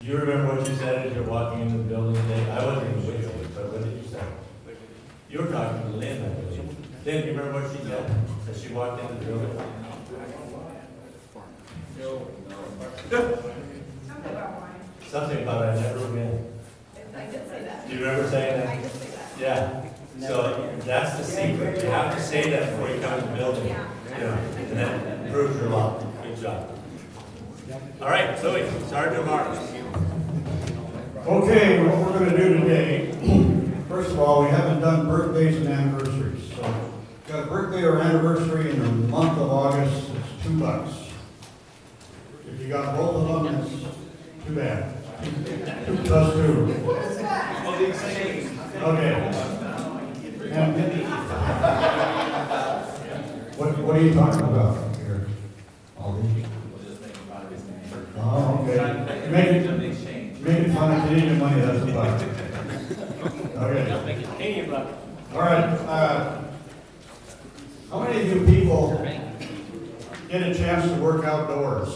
Do you remember what you said as you're walking into the building today? I wasn't even with you, but what did you say? You were talking to Lynn, I believe. Lynn, you remember what she said as she walked into the building? Something about I never win. I did say that. Do you remember saying I that? did say that. Yeah. So that's the secret. You have to say that before you come in the building. Yeah. You know, and then proves your luck. Good job. All right, Zoe, Sergeant Marks. Okay, what we're going to do today, first of all, we haven't done birthdays and anniversaries. So, got a birthday or anniversary in the month of August, it's $2. If you got both of them, it's too bad. 2 plus 2. Okay. And what are you talking about here? Aldi? Oh, okay. Making fun of Canadian money, that's a buck. Okay. All right. How many of you people get a chance to work outdoors?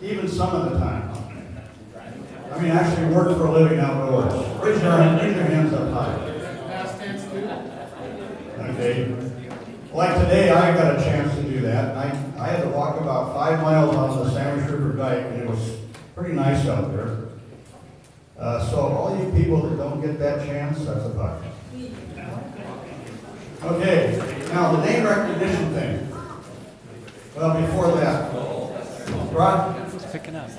Even some of the time. I mean, actually work for a living outdoors. Raise your hands up high. Okay. Like today, I got a chance to do that. I had to walk about 5 miles on the Sandwich River Dike, and it was pretty nice out there. So all you people that don't get that chance, that's a buck. Okay, now the name recognition thing. Well, before that, Rod, Picking up.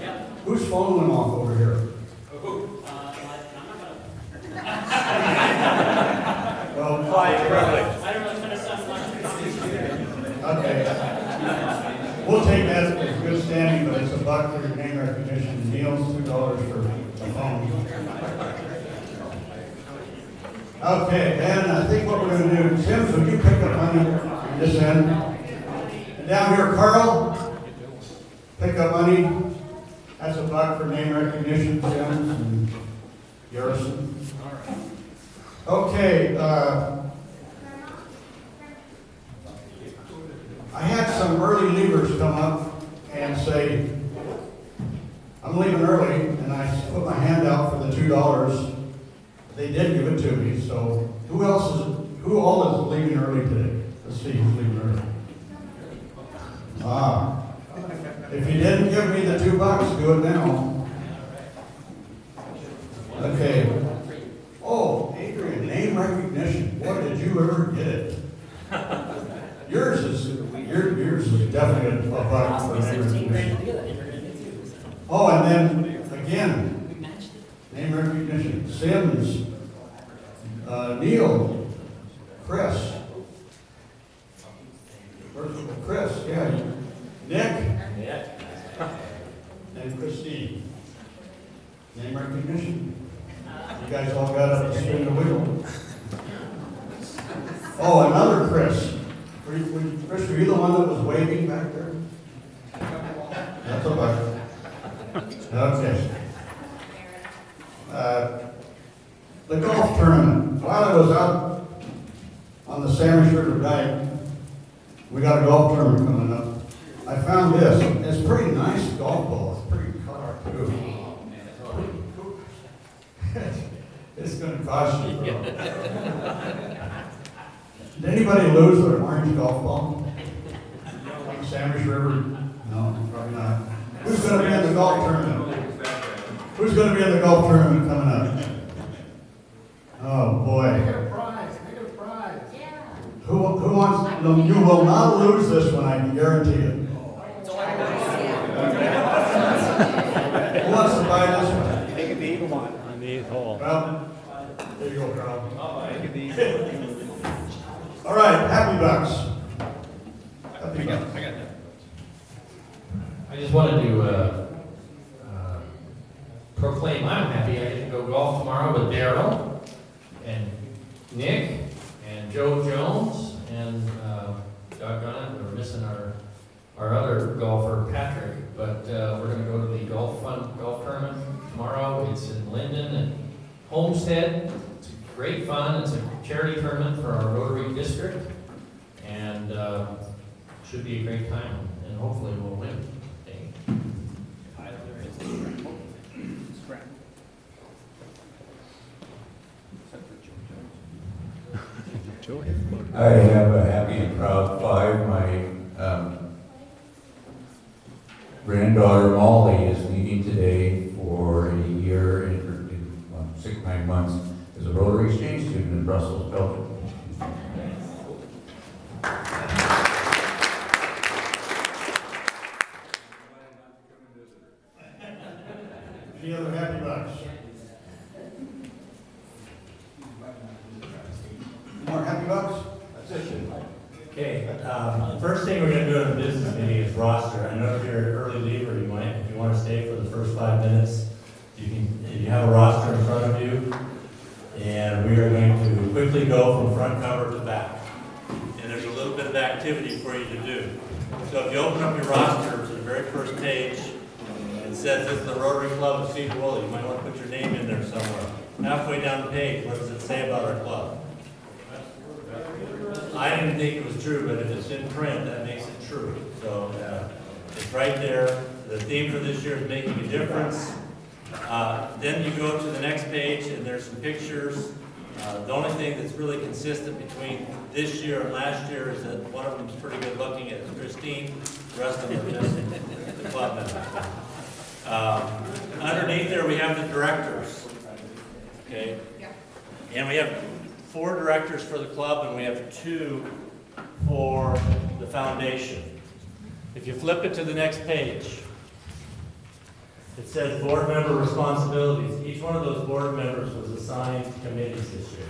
whose phone went off over here? Well, okay. We'll take that as good standing, but it's a buck for your name recognition. Neil's $2 for the phone. Okay, and I think what we're going to do, Sims, will you pick up money on this end? And down here, Carl, pick up money. That's a buck for name recognition, Sims and Garrison. Okay, I had some early leavers come up and say, I'm leaving early, and I put my hand out for the $2. They did give it to me, so who all is leaving early today? Let's see who's leaving early. If you didn't give me the $2, do it now. Okay. Oh, Adrian, name recognition. Boy, did you ever get it? Yours is definitely a buck for name recognition. Oh, and then again, name recognition. Sims, Neil, Chris. Chris, yeah. Nick. And Christine. Name recognition. You guys all got up to spin the wheel. Oh, another Chris. Chris, were you the one that was waving back there? That's a buck. Okay. The golf tournament. While I was out on the Sandwich River Dike, we got a golf tournament coming up. I found this. It's a pretty nice golf ball. It's pretty color too. It's going to cost you. Did anybody lose their orange golf ball? Sandwich River? No, probably not. Who's going to be in the golf tournament? Who's going to be in the golf tournament coming up? Oh boy. Make it a prize. Yeah. Who wants? No, you will not lose this one. I can guarantee it. Who wants to buy this one? Take the eagle one on the 8th hole. Well, there you go, Carl. All right, happy bucks. Happy bucks. I just wanted to proclaim I'm happy I get to go golf tomorrow with Daryl and Nick and Joe Jones and doggone it, we're missing our other golfer Patrick, but we're going to go to the golf tournament tomorrow. It's in Linden and Homestead. It's great fun. It's a charity tournament for our Rotary district, and should be a great time. And hopefully we'll win. I have a happy and proud five. My granddaughter Molly is leaving today for a year in 9 months as a Rotary exchange student in Brussels, Belgium. Any other happy bucks? More happy bucks? That's it. Okay, the first thing we're gonna do in the business meeting is roster. I know if you're an early leaver, you might, if you wanna stay for the first 5 minutes, you have a roster in front of you, and we are going to quickly go from front cover to back. And there's a little bit of activity for you to do. So if you open up your roster to the very first page, it says it's the Rotary Club of Sedro-Woolley. You might want to put your name in there somewhere. Halfway down the page, what does it say about our club? I didn't think it was true, but if it's in print, that makes it true. So it's right there. The theme for this year is making a difference. Then you go to the next page, and there's some pictures. The only thing that's really consistent between this year and last year is that one of them's pretty good looking. It's Christine. The rest of them are just the club members. Underneath there, we have the directors. Okay? And we have 4 directors for the club, and we have 2 for the foundation. If you flip it to the next page, it says board member responsibilities. Each one of those board members was assigned committees this year.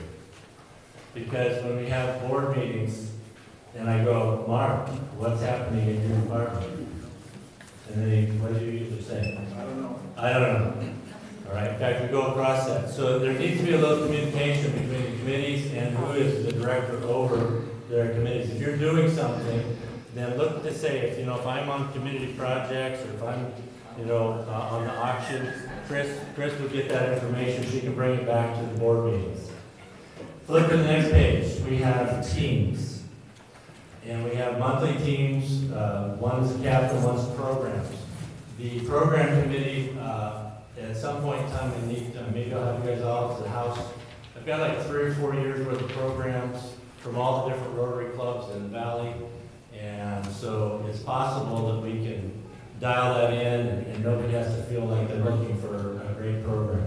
Because when we have board meetings, and I go, Mark, what's happening in your department? And then what do you usually say? I don't know. All right, in fact, we go across that. So there needs to be a little communication between the committees and who is the director over their committees. If you're doing something, then look to say, if I'm on community projects, or if I'm, on the auction, Chris will get that information. She can bring it back to the board meetings. Flip to the next page. We have teams. And we have monthly teams. One's captain, one's programs. The program committee, at some point in time, we need, maybe I'll have you guys all to the house. I've got like 3 or 4 years worth of programs from all the different Rotary clubs in the valley. And so it's possible that we can dial that in, and nobody has to feel like they're looking for a great program.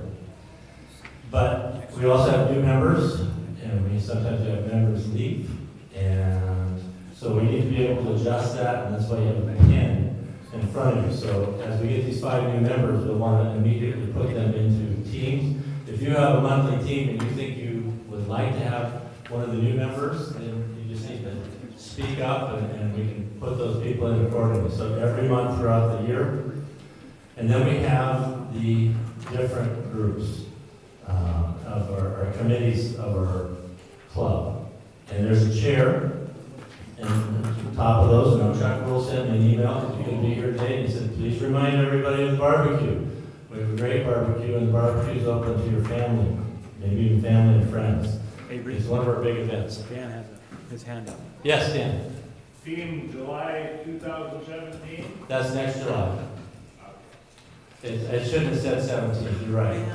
But we also have new members, and sometimes we have members leave. And so we need to be able to adjust that, and that's why you have a pin in front of you. So as we get these 5 new members, we'll want to immediately put them into teams. If you have a monthly team and you think you would like to have one of the new members, then you just need to speak up, and we can put those people in accordingly. So every month throughout the year. And then we have the different groups of our committees of our club. And there's a chair. And at the top of those, Chuck will send me an email, because you can be here today, and he said, please remind everybody of the barbecue. We have a great barbecue, and the barbecue is open to your family, maybe even family and friends. It's one of our big events. Dan has his hand up. Yes, Dan? Theme July 2017. That's next July. It shouldn't have said 17, you're right.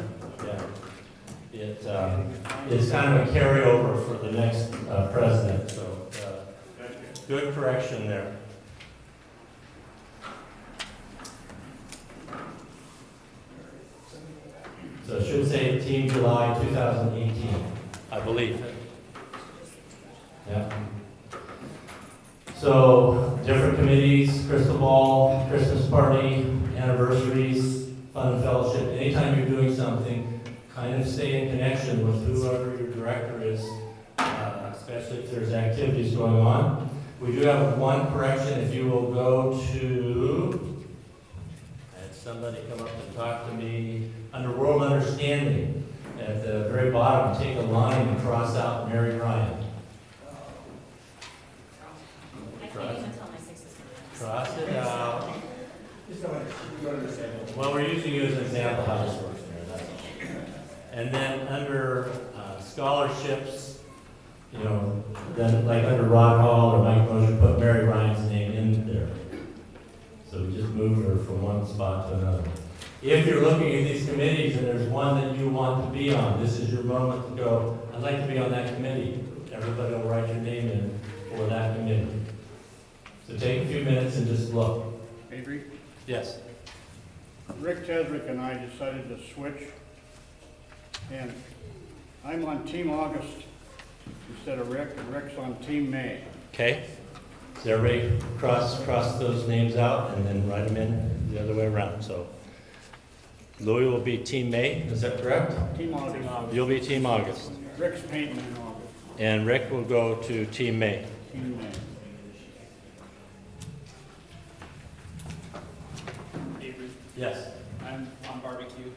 Yeah. It's kind of a carryover for the next president, so good correction there. So it should say Team July 2018, I believe. Yeah. So different committees, crystal ball, Christmas party, anniversaries, fun and fellowship. Anytime you're doing something, kind of stay in connection with whoever your director is, especially if there's activities going on. We do have one correction. If you will go to, I had somebody come up and talk to me, under World Understanding, at the very bottom, take a line and cross out Mary Ryan. Cross it out. Well, we're using you as an example how this works there, that's all. And then under scholarships, then like under Rod Hall or Mike Mosher, put Mary Ryan's name in there. So we just moved her from one spot to another. If you're looking at these committees and there's one that you want to be on, this is your moment to go, I'd like to be on that committee. everybody will write your name in for that committee. So take a few minutes and just look. Avery, Yes. Rick Tesrick and I decided to switch, and I'm on Team August instead of Rick, and Rick's on Team May. Okay. So everybody cross those names out and then write them in the other way around. So Louis will be Team May, is that correct? Team August. You'll be Team August. Rick's painting in August. And Rick will go to Team May. Team May. Avery, Yes. I'm on barbecue.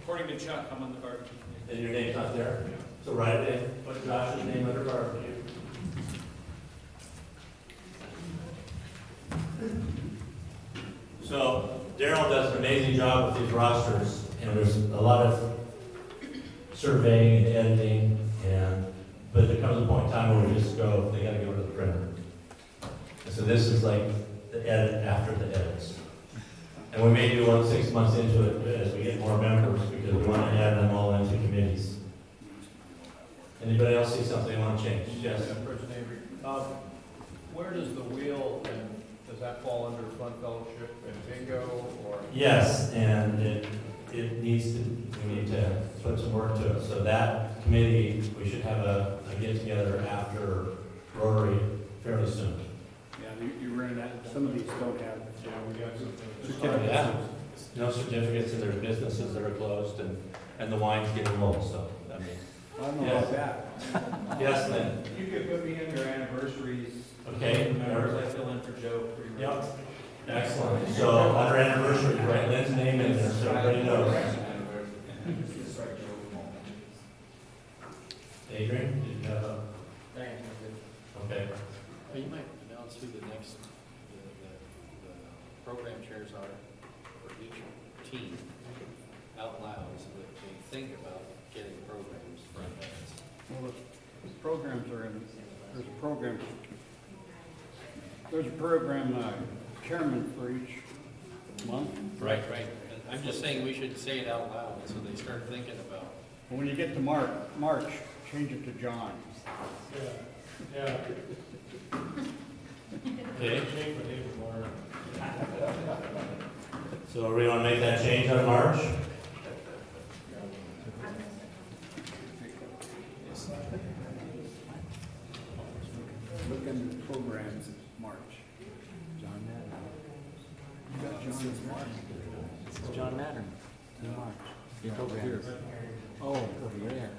According to Chuck, I'm on the barbecue committee. And your name's not there? So write it in, put Josh's name under barbecue. So Daryl does an amazing job with these rosters, and there's a lot of surveying and editing, but there comes a point in time where we just go, they gotta go to the printer. And so this is like the edit after the edits. And we may do one 6 months into it as we get more members, because we want to add them all into committees. Anybody else see something they want to change? Yes? President Avery, where does the wheel, and does that fall under Fund Fellowship and Bingo, or? Yes, and it needs to, we need to put some work to it. So that committee, we should have a get-together after Rotary fairly soon. Yeah, you ran that, some of these don't have. Yeah, we got some. Yeah, no certificates, and there's businesses that are closed, and the wine's getting low, so, I mean. I don't know Yes. about that. Yes, Lynn? You could put me in your anniversaries. Okay. Members, I fill in for Joe pretty much. Yep. Excellent. So under anniversary, write Lynn's name in there so everybody knows. Adrian, did you have a? Okay. Well, you might announce who the next, the program chairs are for each team out loud, so that they think about getting programs for events. Well, the programs are in, there's a program chairman for each month. Right. And I'm just saying we should say it out loud, so they start thinking about. But when you get to March, change it to John. Yeah. Okay. So we want to make that change on March? Look in the programs, March. John Matter. You got John's March. It's John Matter. In March. Your programs. Oh, over there.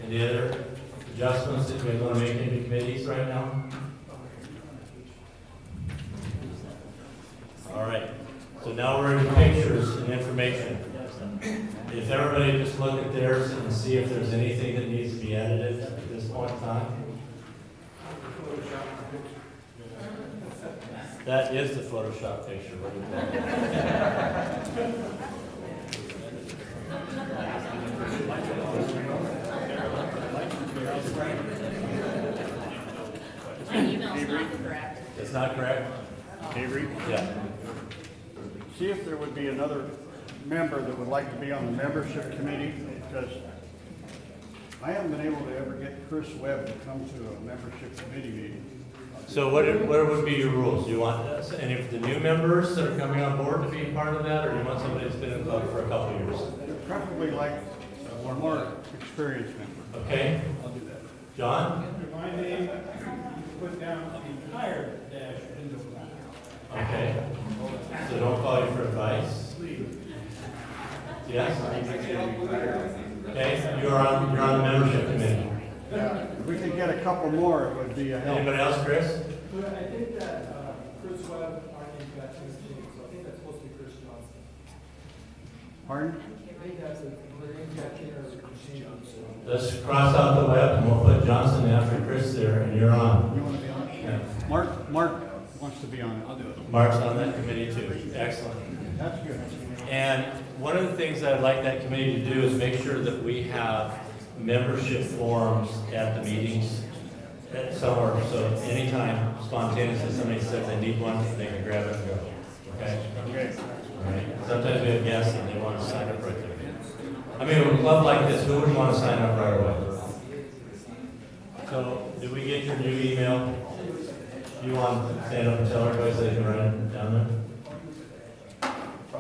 Any other adjustments that we want to make into committees right now? All right, so now we're into pictures and information. If everybody just look at theirs and see if there's anything that needs to be edited at this point in time. That is the Photoshop picture. What do you think? My email's not correct. It's not correct? Avery, Yeah. see if there would be another member that would like to be on the membership committee, because I haven't been able to ever get Chris Webb to come to a membership committee meeting. So what would be your rules? Do you want any of the new members that are coming on board to be part of that, or do you want somebody that's been in the club for a couple of years? Preferably like a more experienced member. Okay, I'll do that. John? My name, you put down the entire dash into Okay. So don't call you for advice? Yes? Okay, you're on the membership committee. If we could get a couple more, it would be a help. Anybody else, Chris? But I think that Chris Webb, our name got changed too, so I think that's supposed to be Chris Johnson. Pardon? I think that's a, the name got changed or changed. Let's cross out the web and we'll put Johnson after Chris there, and you're on. You want to be on it? Yeah. Mark wants to be on it. I'll do it. Mark's on that committee too. Excellent. That's good. And one of the things that I'd like that committee to do is make sure that we have membership forums at the meetings. at somewhere, so anytime spontaneously somebody says they need one, they can grab it and go, okay? Okay. All right. Sometimes we have guests and they want to sign up right there. I mean, with a club like this, who wouldn't want to sign up right away? So, did we get your new email? You want to stand up and tell everybody so they can write it down there?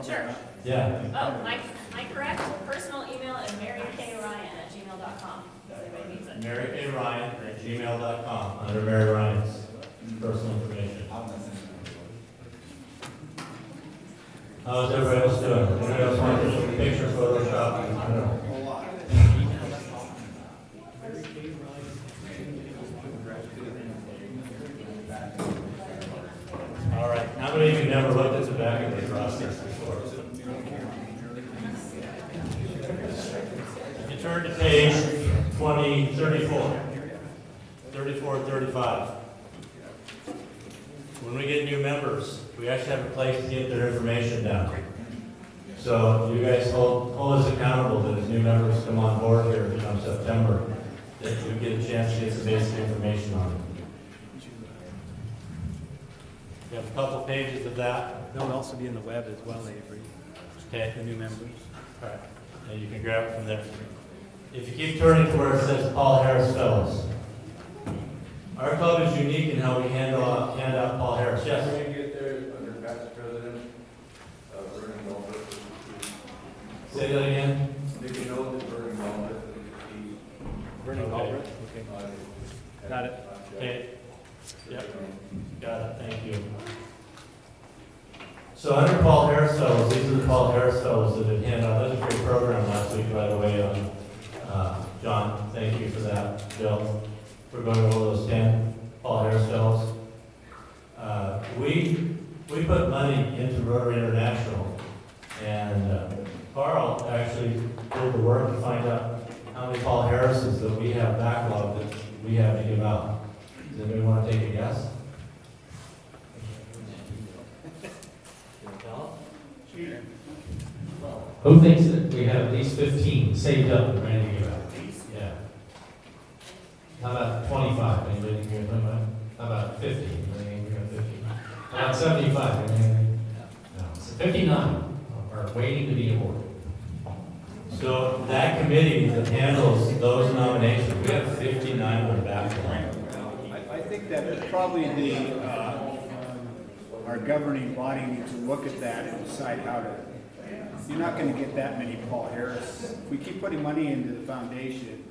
Sure. Yeah. Oh, my correct personal email is marykRyan@gmail.com. If anybody needs it. MaryKRyan@gmail.com, under Mary Ryan's personal information. How's everybody else doing? Anybody else want to take a picture, Photoshop? I don't know. All right, how many of you never looked at the back of the process before? You turn to page 34, 35. When we get new members, we actually have a place to get their information down. So you guys hold us accountable that as new members come on board here come September, that you get a chance to get some basic information on them. We have a couple pages of that. They'll also be in the web as well, Avery, Okay. the new members. All right. And you can grab it from there. If you keep turning to where it says Paul Harris Fellows. Our club is unique in how we hand out Paul Harris. Yes? When you get there, under past president, Vernon Walbert. Say that again? Did you know that Vernon Walbert, Vernon Okay. Albrecht? Okay. Got it. Okay. Yep. Got it. Thank you. So under Paul Harris Fellows, these are the Paul Harris Fellows that have handed out. That was a great program last week, by the way. John, thank you for that. Bill, we're going over those 10 Paul Harris Fellows. We put money into Rotary International, and Carl actually did the work to find out how many Paul Harrises that we have backlog that we have to give out. Does anybody want to take a guess? Who thinks that we have at least 15 saved up and ready to give out? Yeah. How about 25? Anybody think you're 25? How about 50? Anybody think you're 50? How about 75? Anybody think? No. So 59 are waiting to be awarded. So that committee that handles those nominations, we have 59 on the backlog. I think that probably our governing body needs to look at that and decide how to, you're not gonna get that many Paul Harris. If we keep putting money into the foundation,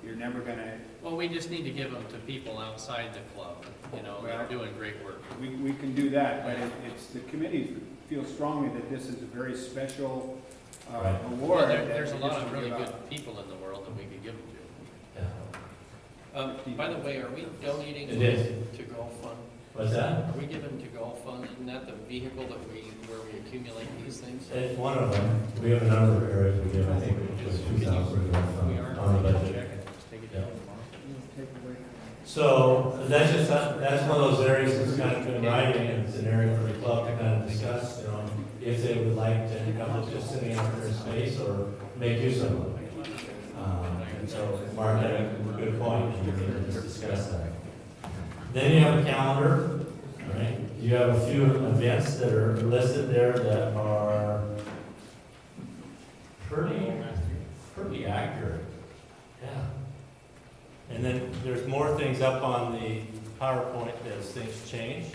you're never gonna, Well, we just need to give them to people outside the club, they're doing great work. we can do that, but it's, the committee feels strongly that this is a very special Right. award. Well, that there's a we lot just of really give good out. people in the world that we could give them Yeah. to. By the way, are we donating It is. to Gulf Fund? What's that? Are we giving to Gulf Fund? Isn't that the vehicle where we accumulate these things? It's one of them. We have a number of areas we give. I think it was 2,000 We are on the budget. check it. Just take it down tomorrow. So that's one of those areas that's kind of been writing, and it's an area for the club to kind of discuss, if they would like to come up just sitting out there in space or make use of them. And so Mark had a good point, and we can just discuss that. Then you have a calendar, right? You have a few events that are listed there that are pretty accurate. Yeah. And then there's more things up on the PowerPoint as things change.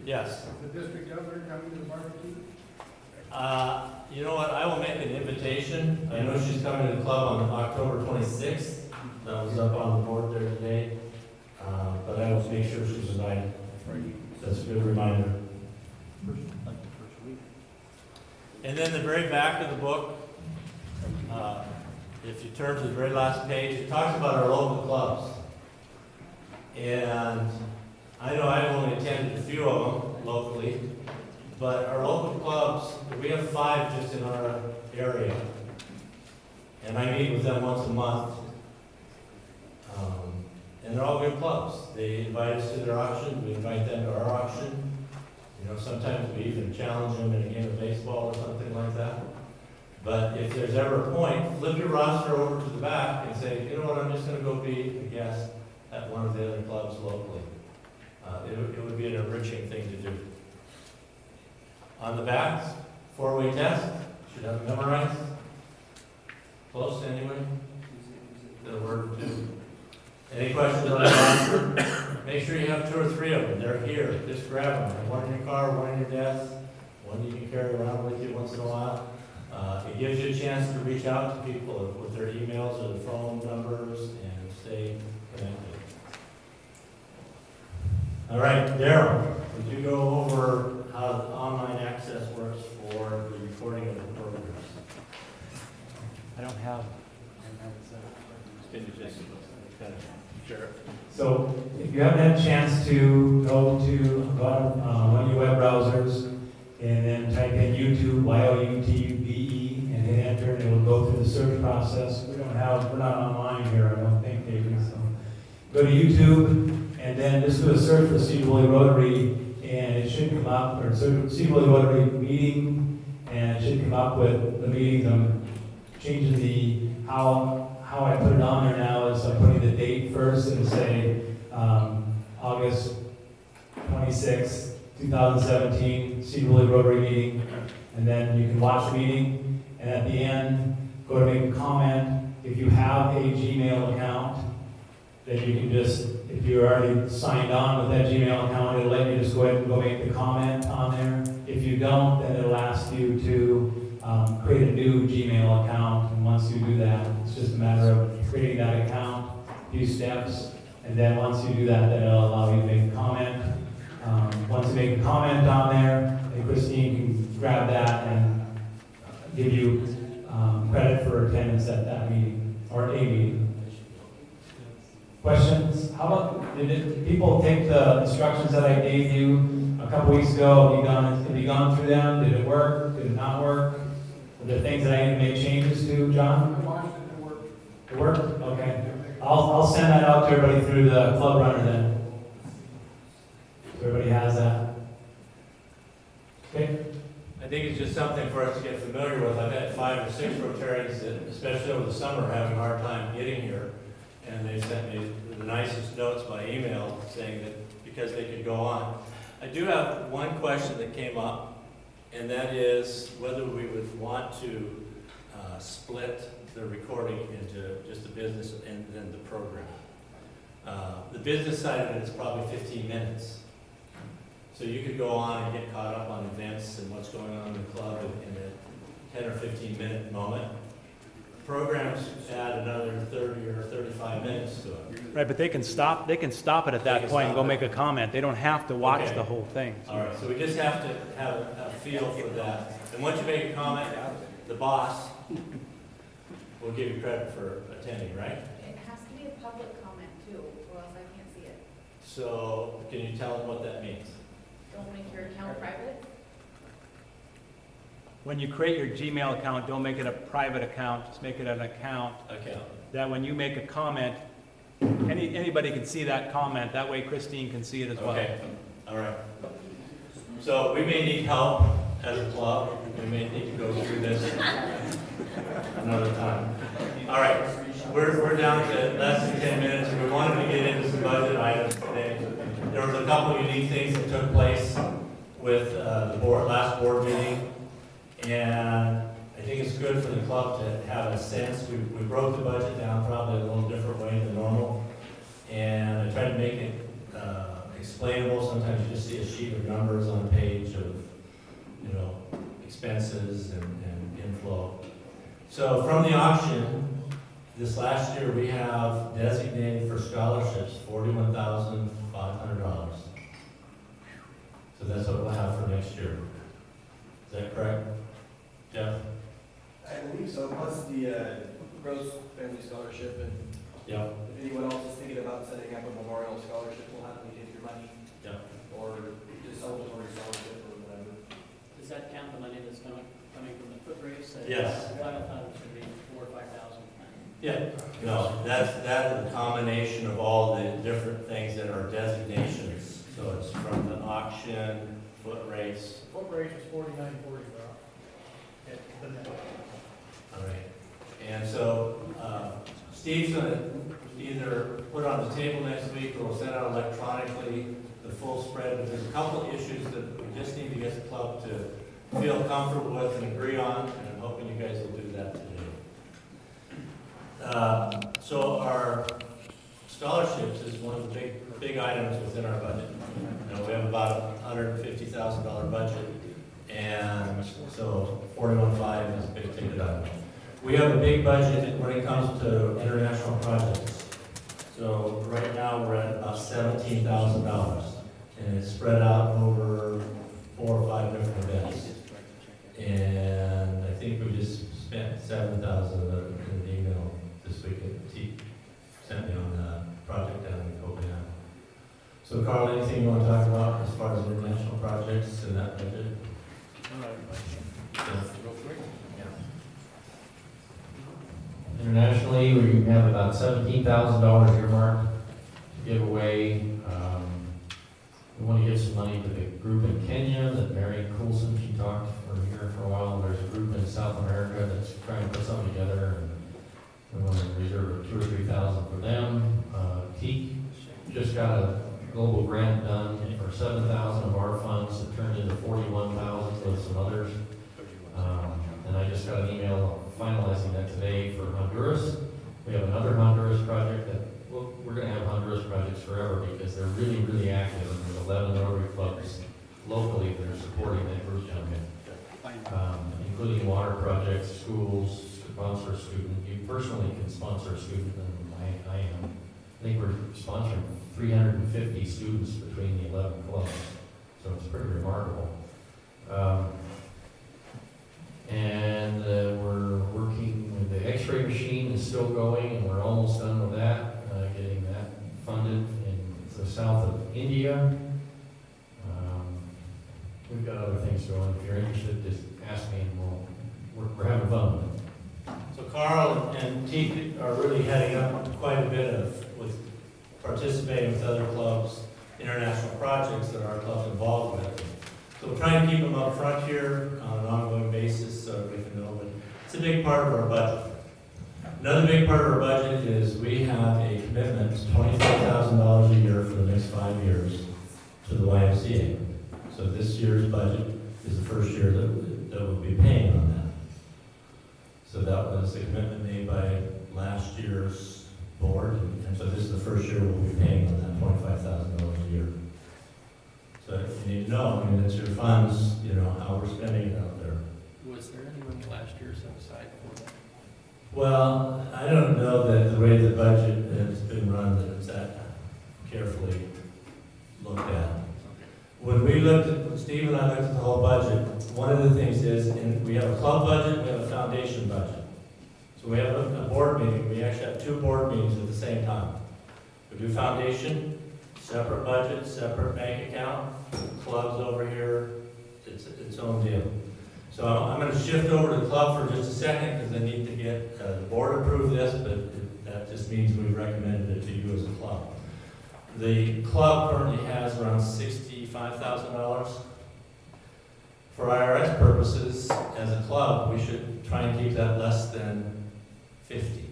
Yes. The district governor coming to the barbecue? You know what, I will make an invitation. I know she's coming to the club on October 26th. That was up on the board there today. But I will make sure she's invited. That's a good reminder. And then the very back of the book, if you turn to the very last page, it talks about our local clubs. And I know I've only attended a few of them locally, but our local clubs, we have 5 just in our area. And I meet with them once a month. And they're all good clubs. They invite us to their auction, we invite them to our auction. Sometimes we even challenge them in a game of baseball or something like that. But if there's ever a point, flip your roster over to the back and say, you know what, I'm just gonna go be a guest at one of the other clubs locally. It would be an enriching thing to do. On the back, 4-way test, should have it memorized. Close anyway? Did a word or two. Any questions on that? Make sure you have 2 or 3 of them. They're here. Just grab them. One in your car, one in your desk, one you can carry around with you once in a while. It gives you a chance to reach out to people with their emails or their phone numbers and stay connected. All right, Daryl, would you go over how the online access works for the recording of the programs? I don't have. Can you just share it? So if you haven't had a chance to go on one of your web browsers and then type in YouTube, YOUTUBE, and hit enter, and it will go through the search process. We're not online here, I don't think, David. So go to YouTube and then just do a search for Sedro-Woolley Rotary, and it should come up, or Sedro-Woolley Rotary meeting, and it should come up with the meetings. I'm changing how I put it on there now is I'm putting the date first and say August 26, 2017, Sedro-Woolley Rotary meeting, and then you can watch the meeting, and at the end, go to make a comment. If you have a Gmail account, then you can just, if you're already signed on with that Gmail account, it'll let you just go ahead and go make the comment on there. If you don't, then it'll ask you to create a new Gmail account, and once you do that, it's just a matter of creating that account, a few steps, and then once you do that, then it'll allow you to make a comment. Once you make a comment on there, then Christine can grab that and give you credit for attendance at that meeting, or a meeting. Questions? How about, did people take the instructions that I gave you a couple weeks ago? Have you gone through them? Did it work? Did it not work? Are there things that I need to make changes to, John? I watched it, it worked. It worked? Okay. I'll send that out to everybody through the club runner then. So everybody has that. Okay? I think it's just something for us to get familiar with. I've had 5 or 6 Rotarians that, especially over the summer, are having a hard time getting here. And they sent me the nicest notes by email saying that because they could go on. I do have one question that came up, and that is whether we would want to split the recording into just the business and then the program. The business side of it is probably 15 minutes. So you could go on and get caught up on events and what's going on in the club in a 10 or 15 minute moment. Programs add another 30 or 35 minutes to it. Right, but they can stop it at They that can point and go stop make a comment. They don't have to watch Okay. the whole thing. All right, so we just have to have a feel for that. And once you make a comment, the boss will give you credit for attending, right? It has to be a public comment too, or else I can't see it. So can you tell them what that means? Don't make your account private. When you create your Gmail account, don't make it a private account, just make it an account Okay. that when you make a comment, anybody can see that comment. That way Christine can see it as well. Okay, all right. So we may need help as a club. We may need to go through this another time. All right, we're down to less than 10 minutes, and we wanted to get into some budget items today. There was a couple of unique things that took place with the last board meeting, and I think it's good for the club to have a sense. We broke the budget down probably a little different way than normal, and I tried to make it explainable. Sometimes you just see a sheet of numbers on a page of, expenses and inflow. So from the auction, this last year we have designated for scholarships $41,500. So that's what we'll have for next year. Is that correct, Jeff? I believe so, plus the Rose Family Scholarship, and Yep. if anyone else is thinking about setting up a memorial scholarship, we'll happily take your money, Yep. or just celebratory scholarship or whatever. Does that count the money that's coming from the foot race? Yes. I thought it was going to be 4,000 or 5,000. Yeah, no, that is a combination of all the different things that are designations. So it's from the auction, foot race. Foot race was 49.40, Steve's gonna either put on the table next week or we'll send out electronically the full spread, but there's a couple of issues that we just need to get the club to feel comfortable with and agree on, and I'm hoping you guys will do that today. So our scholarships is one of the big items within our budget. You know, we have about a $150,000 budget, and so 41.5 is a big ticket item. We have a big budget when it comes to international projects. So right now, we're at about $17,000, and it's spread out over 4 or 5 different events. And I think we just spent $7,000 in an email this week. He sent me on the project down in Copenhagen. So Carl, anything you want to talk about as far as international projects in that budget? Internationally, we have about $17,000 earmarked to give away. We want to give some money to the group in Kenya that Mary Coulson, she talked for here for a while. There's a group in South America that's trying to put something together, and we want to reserve $2,000 or $3,000 for them. Teak just got a global grant done for $7,000 of our funds. It turned into $41,000 with some others. And I just got an email finalizing that today for Honduras. We have another Honduras project that, well, we're going to have Honduras projects forever because they're really, really active. And there's 11 Rotary clubs locally that are supporting that group down there, including water projects, schools, sponsor a student. You personally can sponsor a student, and I am. I think we're sponsoring 350 students between the 11 clubs, so it's pretty remarkable. And we're working with the X-ray machine is still going, and we're almost done with that, getting that funded in the south of India. We've got other things going. If you're interested, just ask me, and we're having fun with it. So Carl and Teak are really heading up quite a bit with participating with other clubs, international projects that our club's involved with. So we're trying to keep them up front here on an ongoing basis so we can know, but it's a big part of our budget. Another big part of our budget is we have a commitment to $25,000 a year for the next 5 years to the YMCA. So this year's budget is the first year that we'll be paying on that. So that was a commitment made by last year's board, and so this is the first year we'll be paying on that $25,000 a year. So you need to know, I mean, it's your funds, you know, how we're spending it out there. Was there any money last year set aside for that? Well, I don't know that the way the budget has been run, that it's that carefully looked at. When we looked at, Steve and I looked at the whole budget, one of the things is, we have a club budget, we have a foundation budget. So we have a board meeting, we actually have 2 board meetings at the same time. We do foundation, separate budget, separate bank account, clubs over here, it's its own deal. So I'm going to shift over to the club for just a second because I need to get the board approve this, but that just means we recommended it to you as a club. The club currently has around $65,000. For IRS purposes, as a club, we should try and keep that less than 50.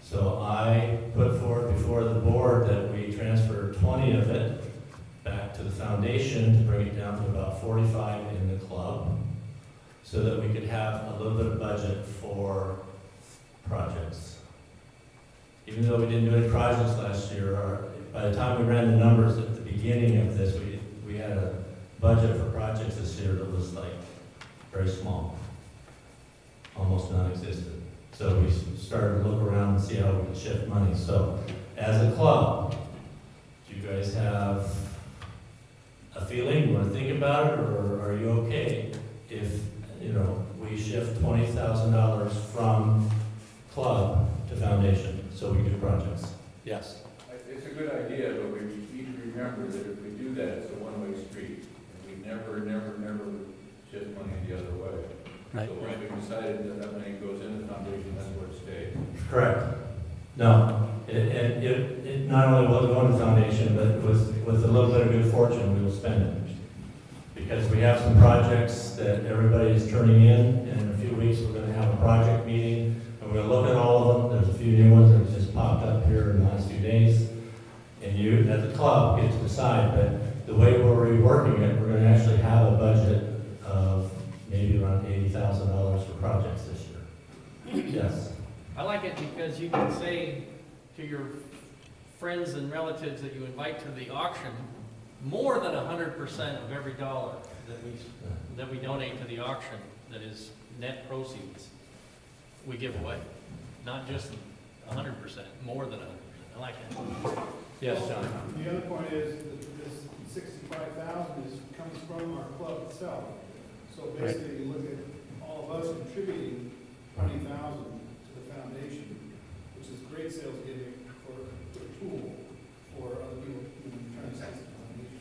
So I put forward before the board that we transfer 20 of it back to the foundation to bring it down to about 45 in the club, so that we could have a little bit of budget for projects. Even though we didn't do any projects last year, by the time we ran the numbers at the beginning of this, we had a budget for projects this year that was like very small, almost non-existent. So we started to look around and see how we could shift money. So as a club, do you guys have a feeling, you want to think about it, or are you okay if, you know, we shift $20,000 from club to foundation so we do projects? Yes. It's a good idea, but we need to remember that if we do that, it's a one-way street. And we never shift money the other way. Right. So once we decided that that money goes in the foundation, that's where it stays. Correct. No, it not only will go in the foundation, but with a little bit of good fortune, we will spend it. Because we have some projects that everybody is turning in a few weeks, we're going to have a project meeting, and we're going to look at all of them. There's a few new as a club, get to decide, but the way we're reworking it, we're gonna actually have a budget of maybe around $80,000 for projects this year. Yes. I like it because you can say to your friends and relatives that you invite to the auction, more than 100% of every dollar that we donate to the auction, that is net proceeds, we give away. Not just 100%, more than 100%. I like that. Yes, John. The other point is that this 65,000 comes from our club itself. So basically, you look at all of us contributing 20,000 to the foundation, which is great sales giving for a tool for other people trying to sell the foundation.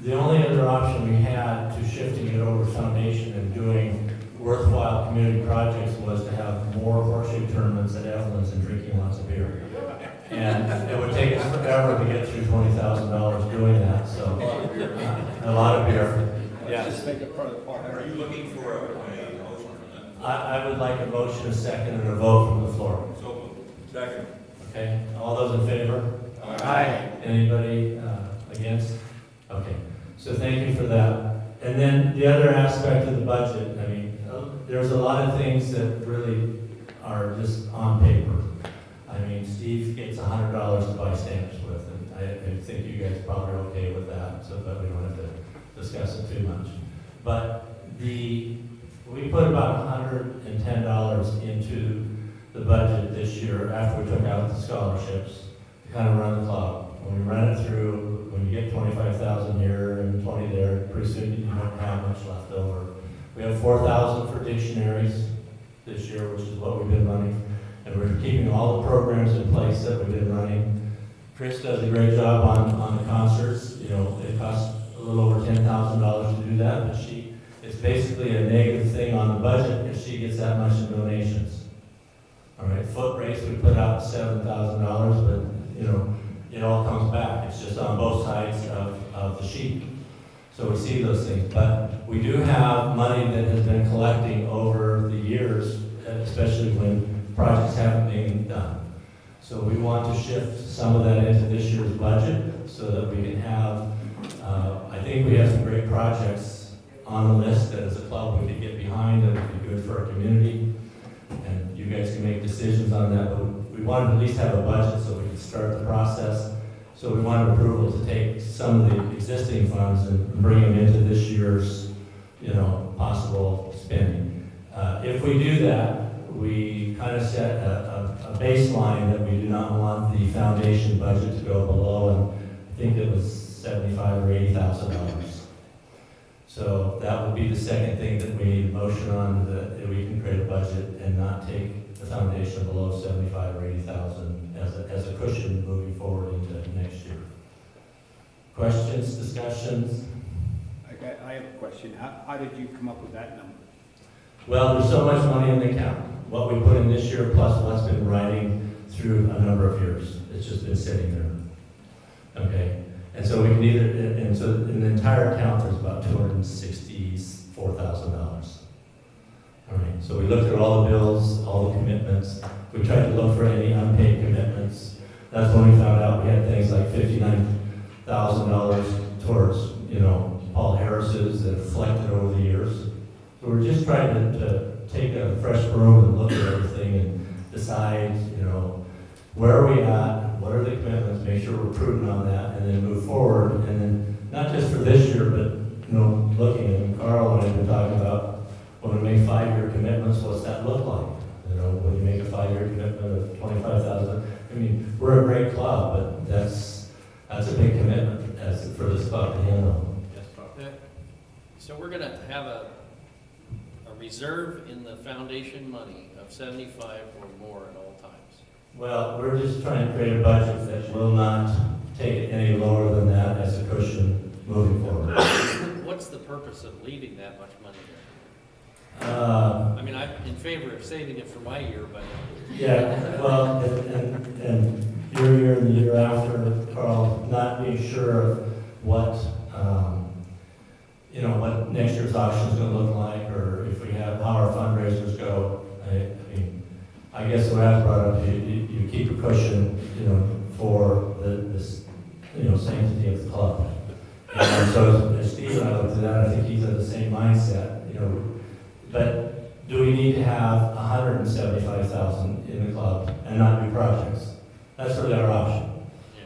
The only other option we had to shifting it over foundation and doing worthwhile community projects was to have more horseshoe tournaments at Evelyn's and drinking lots of beer. And it would take us forever to get through $20,000 doing that, so a lot of beer. Yeah. Just make it part of the park. Are you looking for a motion for that? I would like a motion, a second, and a vote from the floor. So moved. Second. Okay, all those in favor? Aye. Anybody against? Okay, so thank you for that. And then the other aspect of the budget, I mean, there's a lot of things that really are just on paper. I mean, Steve gets $100 to buy stamps with, and I think you guys probably are okay with that, so that we don't have to discuss it too much. But we put about $110 into the budget this year after we took out the scholarships to kind of run the club. When we run it through, when you get 25,000 here and 20 there, pretty soon you don't have much left over. We have 4,000 for dictionaries this year, which is what we've been running. And we're keeping all the programs in place that we've been running. Chris does a great job on the concerts. You know, it costs a little over $10,000 to do that, but it's basically a negative thing on the budget if she gets that much in donations. All right, foot race, we put out $7,000, but you know, it all comes back. It's just on both sides of the sheet. So we see those things, but we do have money that has been collecting over the years, especially when projects haven't been done. So we want to shift some of that into this year's budget so that we can have, I think we have some great projects on the list that as a club we could get behind and would be good for our community. And you guys can make decisions on that, but we wanted to at least have a budget so we could start the process. So we wanted approval to take some of the existing funds and bring them into this year's, you know, possible spending. If we do that, we kind of set a baseline that we do not want the foundation budget to go below, and I think it was $75,000 or $80,000. So that would be the second thing that we need a motion on, that we can create a budget and not take the foundation below $75,000 or $80,000 as a cushion moving forward into next year. Questions, discussions? I have a question. How did you come up with that number? Well, there's so much money in the account. What we put in this year plus what's been riding through a number of years. It's just been sitting there. Okay? And so we can either, and so in the entire account there's about $264,000. All right, so we looked at all the bills, all the commitments. We tried to look for any unpaid commitments. That's when we found out we had things like $59,000 towards, you know, Paul Harris's that have collected over the years. So we're just trying to take a fresh broom and look at everything and decide, you know, where are we at, what are the commitments, make sure we're prudent on that, and then move forward. And then not just for this year, but, you know, looking at Carl and I've been talking about when we make 5-year commitments, what's that look like? You know, when you make a 5-year commitment of $25,000, I mean, we're a great club, but that's a big commitment for this club to handle. So we're gonna have a reserve in the foundation money of 75 or more at all times. Well, we're just trying to create a budget that will not take it any lower than that as a cushion moving forward. What's the purpose of leaving that much money there? I mean, I'm in favor of saving it for my year, but... Yeah, well, and your year and the year after, Carl, not being sure of what, you know, what next year's auction is going to look like, or if we have, how our fundraisers go. I mean, I guess what I brought up, you keep a cushion, you know, for this sanctity of the club. And so as Steve and I looked at that, I think he's of the same mindset, but do we need to have 175,000 in the club and not new projects? That's really our option.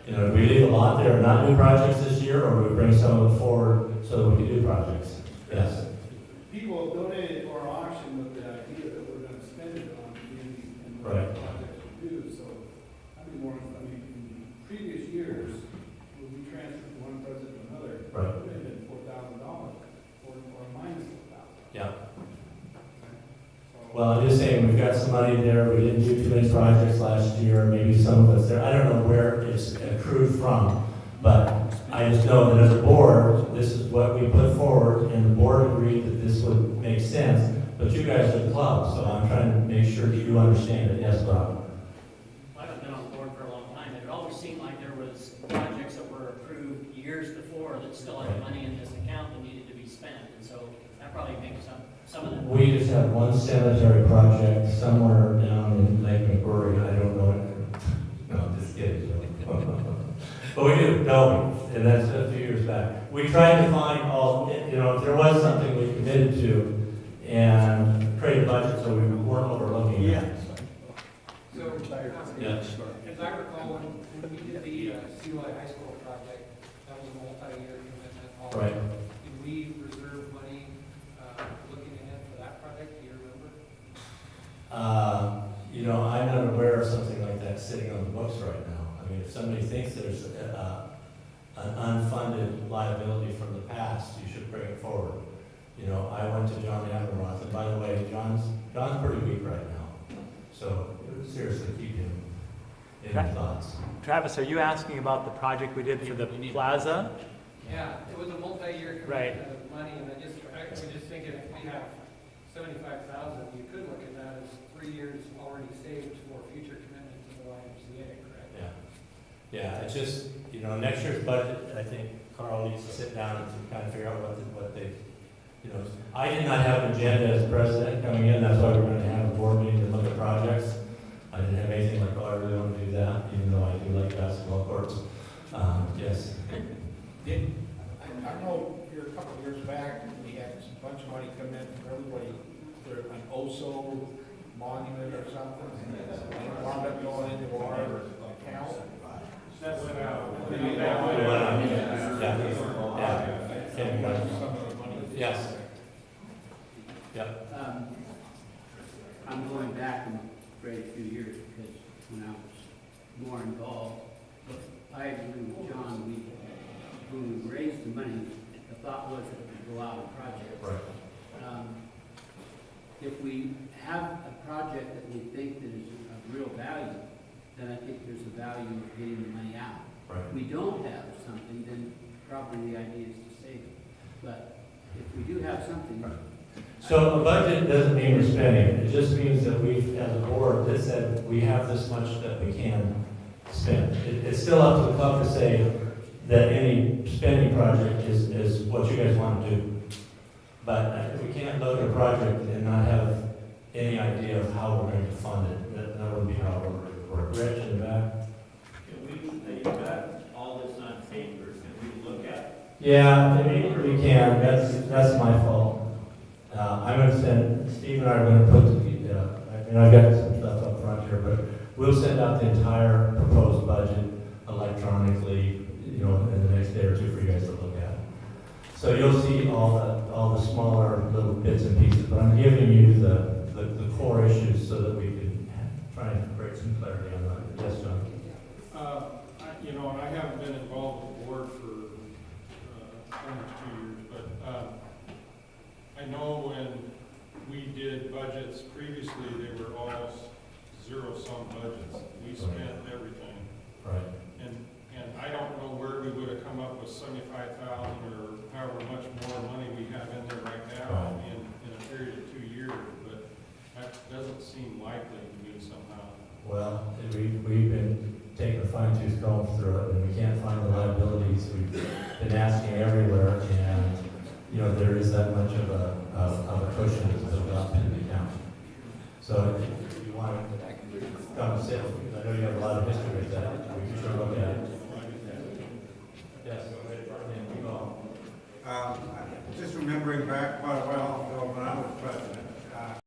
Do we leave a lot there, not new projects this year, or do we bring some of it forward so that we can do projects? Yes. People donated to our auction with the idea that we're gonna spend it on community and what Right. projects we do, so, in previous years, when we transferred from one president to another, it Right. would have been $4,000, or minus $4,000. Yeah. Well, I'm just saying, we've got some money there, we didn't do too many projects last year, maybe some of us there, I don't know where it's accrued from, but I just know that as a board, this is what we put forward, and the board agreed that this would make sense, but you guys are the club, so I'm trying to make sure that you understand it. Yes, Rob? I haven't been on the board for a long time, and it always seemed like there was projects that were approved years before that still had money in this account that needed to be spent, and so that probably makes some of the. We just have one cemetery project somewhere down in Lake McMurray, I don't know it. No, I'm just kidding. But we do, and that's a few years back. We tried to find if there was something we committed to and create a budget so we weren't overlooking it. So, Yes. as I recall, when we did the CY High School project, that was a multi-year commitment. Right. Did we reserve money looking ahead for that project? Do you remember? I'm not aware of something like that sitting on the books right now. I mean, if somebody thinks there's an unfunded liability from the past, you should bring it forward. I went to John Ammeroth, and by the way, John's pretty weak right now. So seriously, keep him in your thoughts. Travis, are you asking about the project we did for the plaza? Yeah, it was a multi-year Right. commitment of money, and I was just thinking if we have 75,000, you could look at that as 3 years already saved for future commitment to the YMCA, correct? Yeah, it's just, next year's budget, I think Carl needs to sit down and kind of figure out what they, I did not have an agenda as president coming in, that's why we're going to have a board meeting to look at projects. I didn't have anything like, I really want to do that, even though I do like basketball courts. Yes. I know here a couple of years back, we had a bunch of money come in from everybody for an OSO monument or something, and it wound up going into our account. That went out. Yes. Yep. I'm going back a great few years because when I was more involved, but I agree with John, when we raised the money, the thought was that it would go out on projects. Right. If we have a project that we think that is of real value, then I think there's a value of getting the money out. Right. If we don't have something, then probably the idea is to save it. But if we do have something. Right. So a budget doesn't mean we're spending, it just means that we, as a board, that said we have this much that we can spend. It's still up to the club to say that any spending project is what you guys want to do. But if we can't load a project and not have any idea of how we're going to fund it, that wouldn't be how it would work. Rich in the back? You've got all this on paper, can we look at it? Yeah, we can, that's my fault. I'm going to send, Steve and I are going to put, I've got some stuff up front here, but we'll send out the entire proposed budget electronically, in the next day or two for you guys to look at. So you'll see all the smaller little bits and pieces, but I'm giving you the core issues so that we can try and create some clarity on that. Yes, John? And I haven't been involved with the board for almost 2 years, but I know when we did budgets previously, they were all zero-sum budgets. We spent everything. Right. And I don't know where we would have come up with 75,000 or however much more money we have in there right now in a period of 2 years, but that doesn't seem likely to me somehow. Well, we've been taking a fine-tooth comb through it, and we can't find the liabilities. We've been asking everywhere, and there is that much of a cushion that's built up in the account. So if you want to come and sit, because I know you have a lot of history with that, we can sure look at it. Just remembering back quite a while ago when I was president,